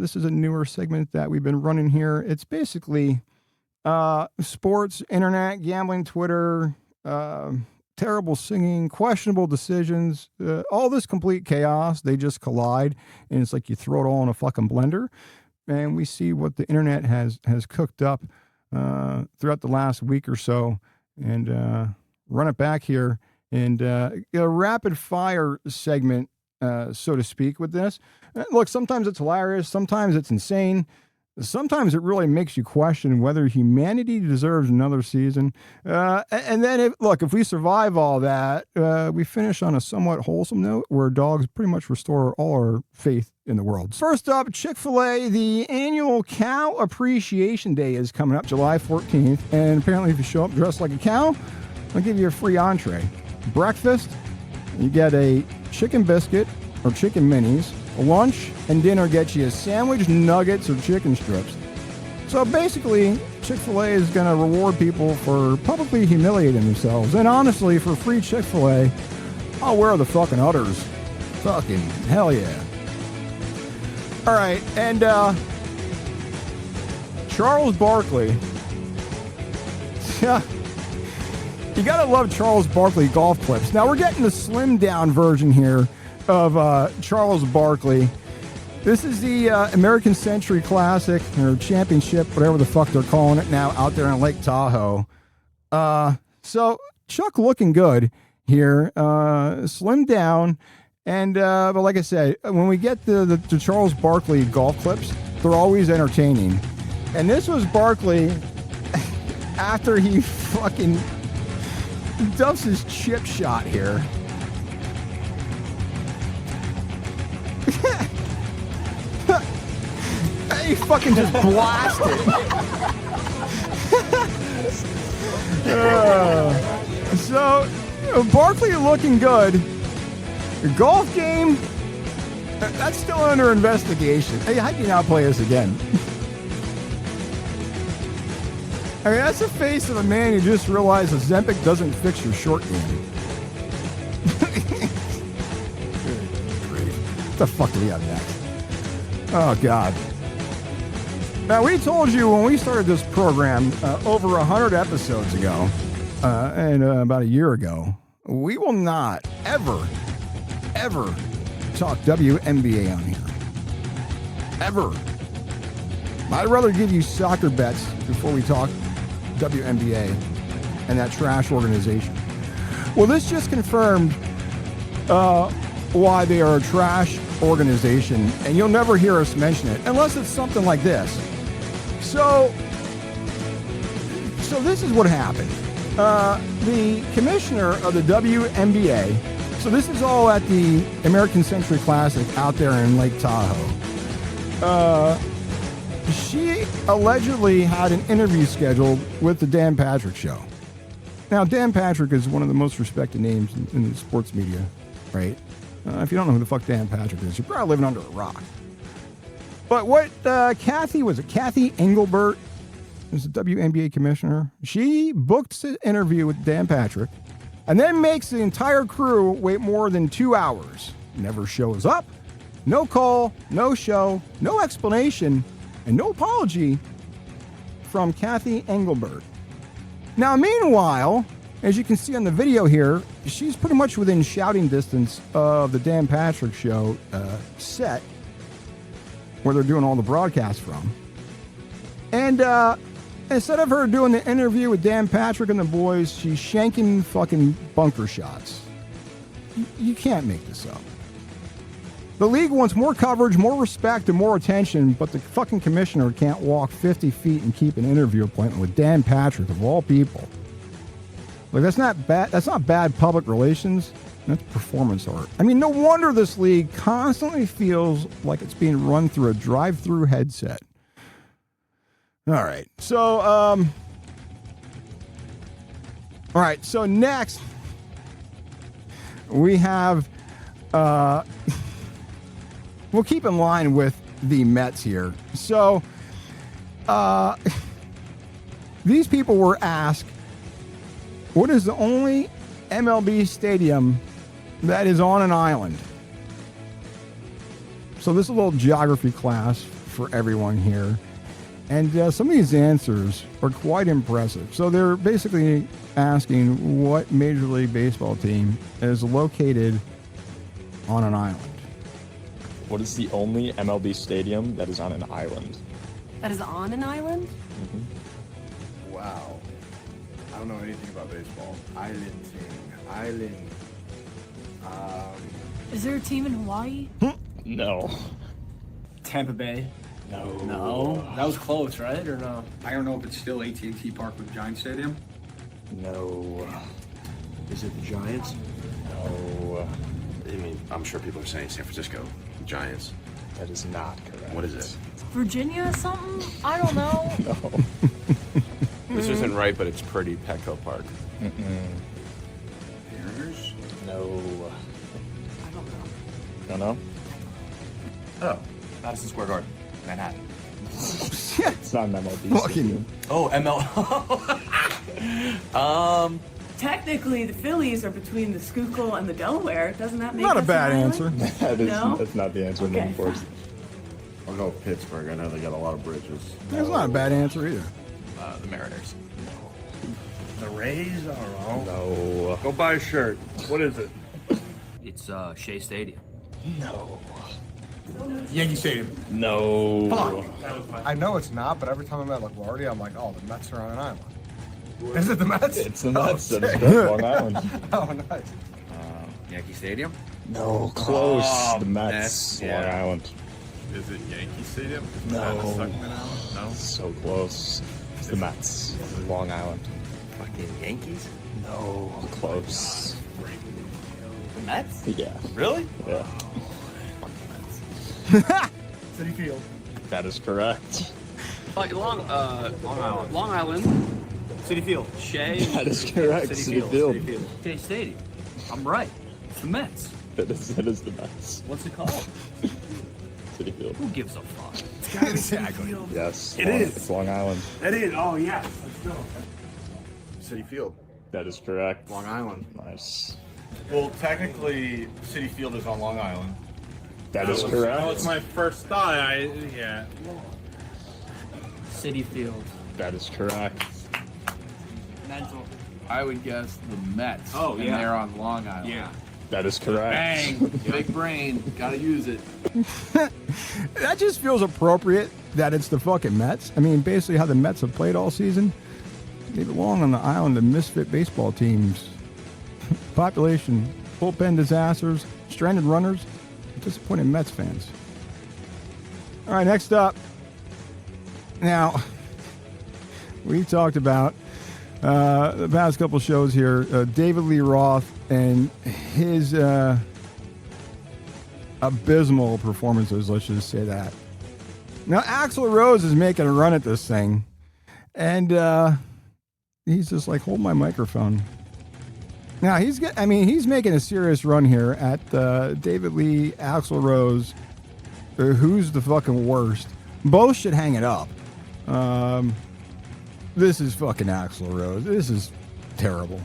This is a newer segment that we've been running here. It's basically sports, internet, gambling, Twitter, terrible singing, questionable decisions, all this complete chaos. They just collide, and it's like you throw it all in a fucking blender, and we see what the internet has cooked up throughout the last week or so, and run it back here, and a rapid fire segment, so to speak, with this. Look, sometimes it's hilarious, sometimes it's insane. Sometimes it really makes you question whether humanity deserves another season. And then, if we survive all that, we finish on a somewhat wholesome note where dogs pretty much restore all our faith in the world. First up, Chick-fil-A, the annual Cow Appreciation Day is coming up July 14th. And apparently if you show up dressed like a cow, I'll give you a free entree. Breakfast, you get a chicken biscuit or chicken minis. Lunch and dinner get you a sandwich, nuggets, or chicken strips. So basically, Chick-fil-A is going to reward people for publicly humiliating themselves. And honestly, for free Chick-fil-A, I'll wear the fucking udders. Fucking hell yeah. All right, and Charles Barkley. Yeah. You got to love Charles Barkley golf clips. Now, we're getting the slimmed down version here of Charles Barkley. This is the American Century Classic or Championship, whatever the fuck they're calling it now, out there in Lake Tahoe. So Chuck looking good here, slimmed down, and but like I said, when we get the Charles Barkley golf clips, they're always entertaining. And this was Barkley after he fucking dumps his chip shot here. He fucking just blasted. So, Barkley looking good. The golf game, that's still under investigation. Hey, how can you not play this again? I mean, that's the face of a man who just realized Ozempic doesn't fix your short game. What the fuck do we have next? Oh, God. Now, we told you when we started this program over 100 episodes ago, and about a year ago, we will not ever talk WNBA on here. Ever. I'd rather give you soccer bets before we talk WNBA and that trash organization. Well, this just confirmed why they are a trash organization, and you'll never hear us mention it unless it's something like this. So this is what happened. The commissioner of the WNBA, so this is all at the American Century Classic out there in Lake Tahoe. She allegedly had an interview scheduled with the Dan Patrick Show. Now, Dan Patrick is one of the most respected names in the sports media, right? If you don't know who the fuck Dan Patrick is, you're probably living under a rock. But what Kathy Engelbert, is the WNBA commissioner, she booked an interview with Dan Patrick and then makes the entire crew wait more than 2 hours. Never shows up, no call, no show, no explanation, and no apology from Kathy Engelbert. Now, meanwhile, as you can see on the video here, she's pretty much within shouting distance of the Dan Patrick Show set where they're doing all the broadcasts from. And instead of her doing the interview with Dan Patrick and the boys, she's shanking fucking bunker shots. You can't make this up. The league wants more coverage, more respect, and more attention, but the fucking commissioner can't walk 50 feet and keep an interview appointment with Dan Patrick, of all people. Like, that's not bad. That's not bad public relations. That's performance art. I mean, no wonder this league constantly feels like it's being run through a drive-through headset. All right. So, next we have, we'll keep in line with the Mets here. So, these people were asked, what is the only MLB stadium that is on an island? So this is a little geography class for everyone here. And some of these answers are quite impressive. So they're basically asking what Major League Baseball team is located on an island. What is the only MLB stadium that is on an island? That is on an island? Mm-hmm. Wow. I don't know anything about baseball. Island team. Island. Is there a team in Hawaii? No. Tampa Bay. No. No, that was close, right? Or no? I don't know if it's still AT&T Park with Giant Stadium. No. Is it the Giants? No. I mean, I'm sure people are saying San Francisco Giants. That is not correct. What is it? Virginia something? I don't know. No. This isn't right, but it's pretty Petco Park. Mariners? No. I don't know. Don't know? Oh, Madison Square Garden, Manhattan. It's not an MLB Fucking. stadium. Oh, ML. Technically, the Phillies are between the Schuylkill and the Delaware. Doesn't that make Not a us bad an answer. island? That's not the answer I'm Okay, looking for. fine. I'll go with Pittsburgh. I know they got a lot of bridges. That's not a bad answer either. The Mariners. The Rays are wrong. No. Go buy a shirt. What is it? It's Shea Stadium. No. Yankee Stadium. No. I know it's not, but every time I'm at LaGuardia, I'm like, oh, the Mets are on an island. Is it the Mets? It's the Mets. Oh, That is sick. correct. Long Island. Oh, nice. Yankee Stadium. No. Close. Oh, The Mets. Long yeah. Island. Is it Yankee Stadium? No. No. So close. It's the Mets. Long Island. Fucking Yankees. No. Close. The Mets. Yeah. Really? Yeah. City Field. That is correct. Long Island. Long Island. City Field. Shea. That is correct. City Field. Shea Stadium. I'm right. It's the Mets. That is the Mets. What's it called? City Field. Who gives a fuck? Exactly. Yes. It is. It's Long Island. It is. Oh, yes. Let's go. City Field. That is correct. Long Island. Nice. Well, technically, City Field is on Long Island. That is correct. That was my first thought. Yeah. City Field. That is correct. Mental. I would guess the Mets. Oh, and yeah. they're on Long Island. Yeah. That is correct. Bang! Big brain. Gotta use it. That just feels appropriate that it's the fucking Mets. I mean, basically how the Mets have played all season. They belong on the island of misfit baseball teams. Population, bullpen disasters, stranded runners, disappointed Mets fans. All right, next up. Now, we talked about the past couple shows here, David Lee Roth and his abysmal performances, let's just say that. Now, Axl Rose is making a run at this thing, and he's just like, hold my microphone. Now, he's making a serious run here at David Lee, Axl Rose. Who's the fucking worst? Both should hang it up. This is fucking Axl Rose. This is terrible.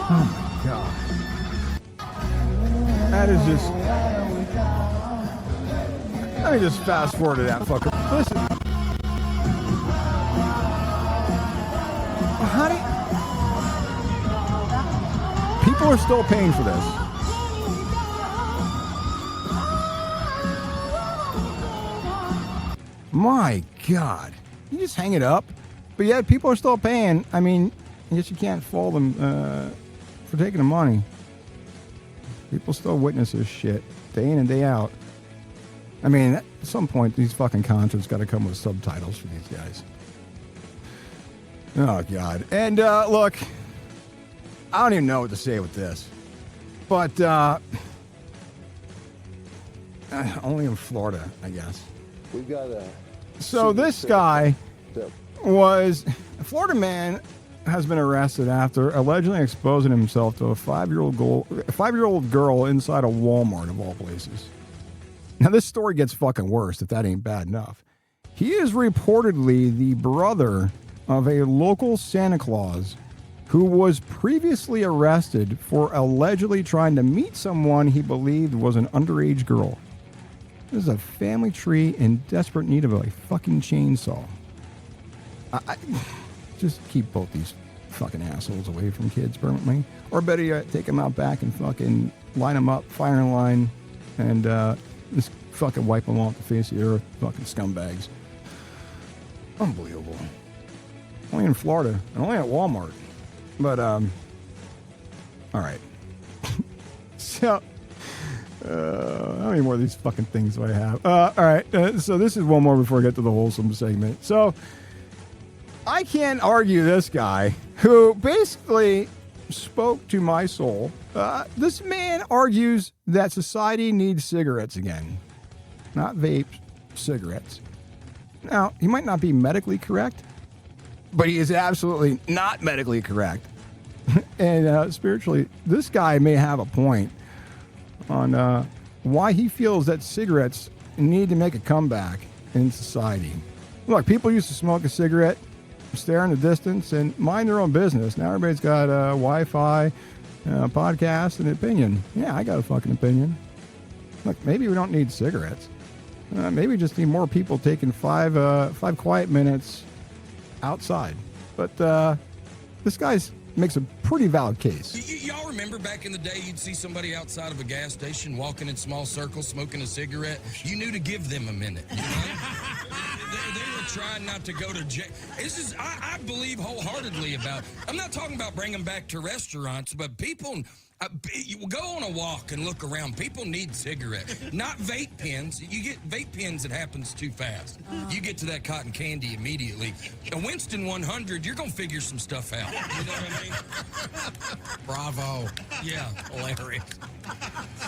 Oh my god. That is just. Let me just fast forward to that fucker. Listen. How do you... People are still paying for this. My god. You just hang it up. But yet people are still paying. I mean, I guess you can't fault them for taking the money. People still witness this shit day in and day out. I mean, at some point, these fucking concerts got to come with subtitles for these guys. Oh, God. And, look, I don't even know what to say with this. But, only in Florida, I guess. We've got So this guy was a Florida man has been arrested after allegedly exposing himself to a 5-year-old girl inside a Walmart of all places. Now this story gets fucking worse if that ain't bad enough. He is reportedly the brother of a local Santa Claus who was previously arrested for allegedly trying to meet someone he believed was an underage girl. This is a family tree in desperate need of a fucking chainsaw. I just keep both these fucking assholes away from kids permanently. Or better yet, take them out back and fucking line them up, firing line, and just fucking wipe them off the face of the earth. Fucking scumbags. Unbelievable. Only in Florida, and only at Walmart. But, all right. So, how many more of these fucking things do I have? All right, so this is one more before I get to the wholesome segment. So, I can't argue this guy who basically spoke to my soul. This man argues that society needs cigarettes again. Not vapes, cigarettes. Now, he might not be medically correct, but he is absolutely not medically correct. And spiritually, this guy may have a point on why he feels that cigarettes need to make a comeback in society. Look, people used to smoke a cigarette, stare in the distance, and mind their own business. Now everybody's got Wi-Fi, podcast, and opinion. Yeah, I got a fucking opinion. Look, maybe we don't need cigarettes. Maybe we just need more people taking five quiet minutes outside. But this guy's makes a pretty valid case. Y'all remember back in the day you'd see somebody outside of a gas station walking in small circles smoking a cigarette? You knew to give them a minute. You know? they were trying not to go to jail. This is, I believe wholeheartedly about, I'm not talking about bringing back to restaurants, but people, you go on a walk and look around. People need cigarettes, not vape pens. You get vape pens, it happens too fast. You get to that cotton candy immediately. A Winston 100, you're going to figure some stuff out. You know what I mean? Bravo. Yeah, hilarious.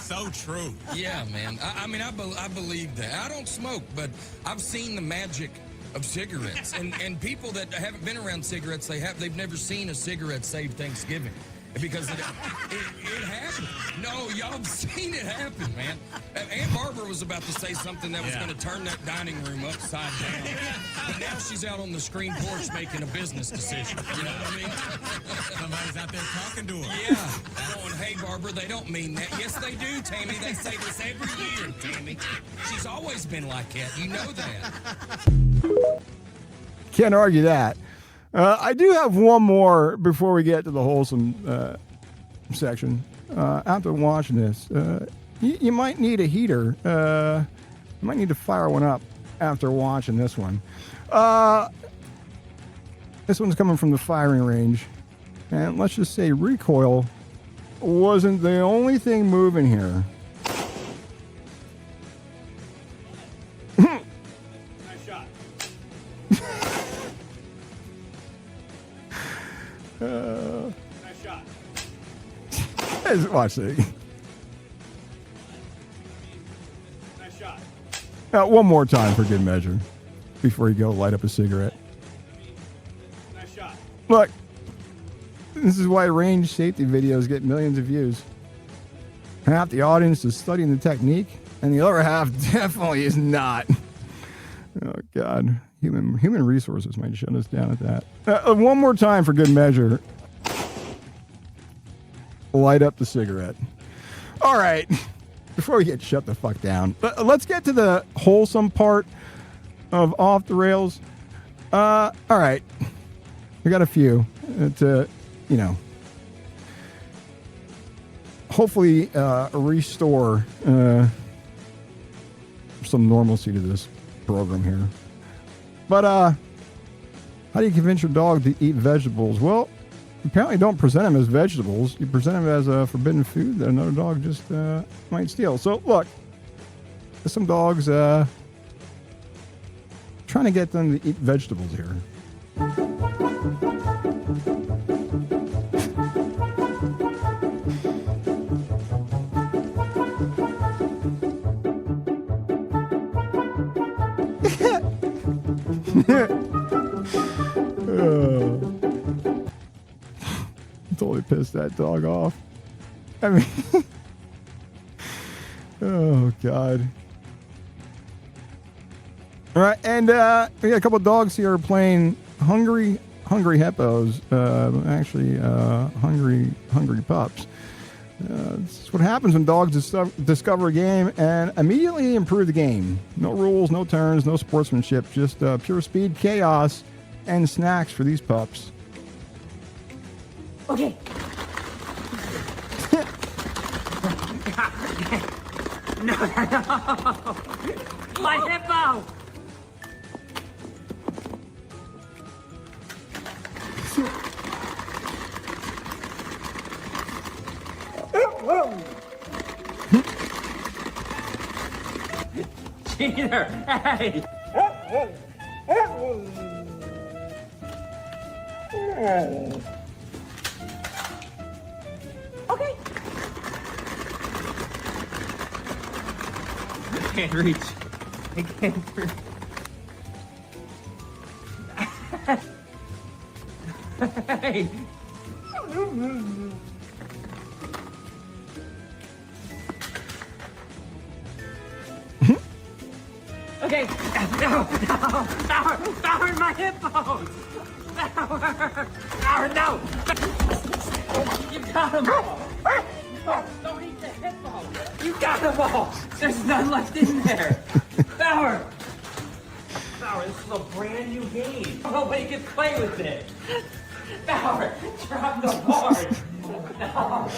So true. Yeah, man. I believe that. I don't smoke, but I've seen the magic of cigarettes. And people that haven't been around cigarettes, they've never seen a cigarette save Thanksgiving. Because it happened. No, y'all have seen it happen, man. Aunt Barbara was about to say something that was going to turn that dining room upside down. But now she's out on the screen porch making a business decision. You know what I mean? Somebody's out there talking to her. Yeah. Going, hey, Barbara, they don't mean that. Yes, they do, Tammy. They say this every year, Tammy. She's always been like that. You know that. Can't argue that. I do have one more before we get to the wholesome section. After watching this, you might need a heater. You might need to fire one up after watching this one. This one's coming from the firing range. And let's just say recoil wasn't the only thing moving here. Nice shot. Nice shot. Let's watch it. Nice shot. One more time for good measure before you go light up a cigarette. Nice shot. Look, this is why range safety videos get millions of views. Half the audience is studying the technique, and the other half definitely is not. Oh, God. Human resources might shut us down at that. One more time for good measure. Light up the cigarette. All right. Before we get shut the fuck down, let's get to the wholesome part of Off the Rails. All right. We got a few to, hopefully restore some normalcy to this program here. But how do you convince your dog to eat vegetables? Well, apparently don't present them as vegetables. You present them as a forbidden food that another dog just might steal. So look, there's some dogs trying to get them to eat vegetables here. Totally pissed that dog off. I mean, oh, God. All right, and we got a couple of dogs here playing hungry hippos. Actually, hungry pups. This is what happens when dogs discover a game and immediately improve the game. No rules, no turns, no sportsmanship, just pure speed, chaos, and snacks for these pups. Okay. No. My hippo. Cheater! Hey! Okay. I can't reach. I can't reach. Hey! Okay. Power, my hippos. Power, no. You got them all. Don't eat the hippo. You got them all. There's none left in there. Power, this is a brand new game. Nobody can play with it. Power, drop the board. No.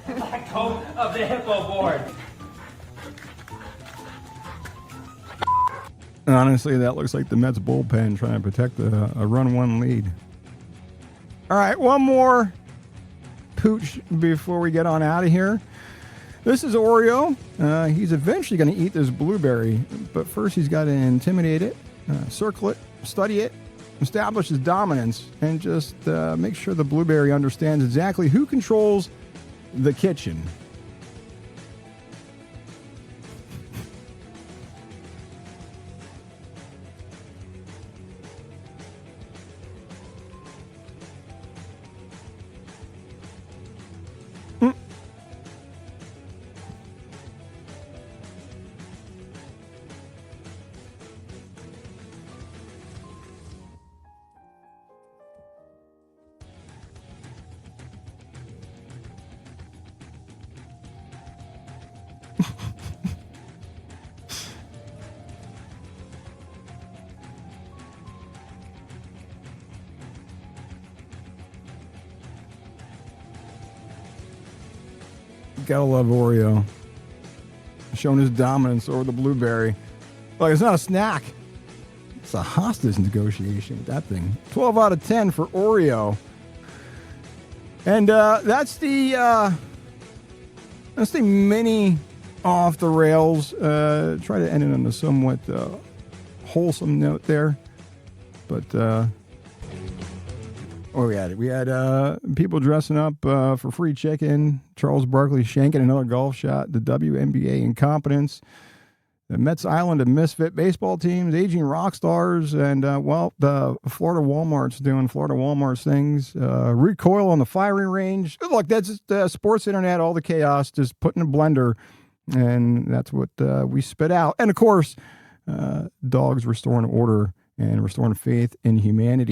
Let go of the hippo board. Honestly, that looks like the Mets bullpen trying to protect a run one lead. All right, one more pooch before we get on out of here. This is Oreo. He's eventually going to eat this blueberry, but first he's got to intimidate it, circle it, study it, establish his dominance, and just make sure the blueberry understands exactly who controls the kitchen. Gotta love Oreo. Showing his dominance over the blueberry. Like, it's not a snack. It's a hostage negotiation with that thing. 12 out of 10 for Oreo. And that's the mini off the rails. Try to end it on a somewhat wholesome note there. But we had people dressing up for free chicken. Charles Barkley shanking another golf shot. The WNBA incompetence. The Mets Island of misfit baseball teams, aging rock stars, and the Florida Walmart's doing Florida Walmart's things. Recoil on the firing range. Look, that's just, sports internet. All the chaos just put in a blender, and that's what we spit out. And of course, dogs restoring order and restoring faith in humanity.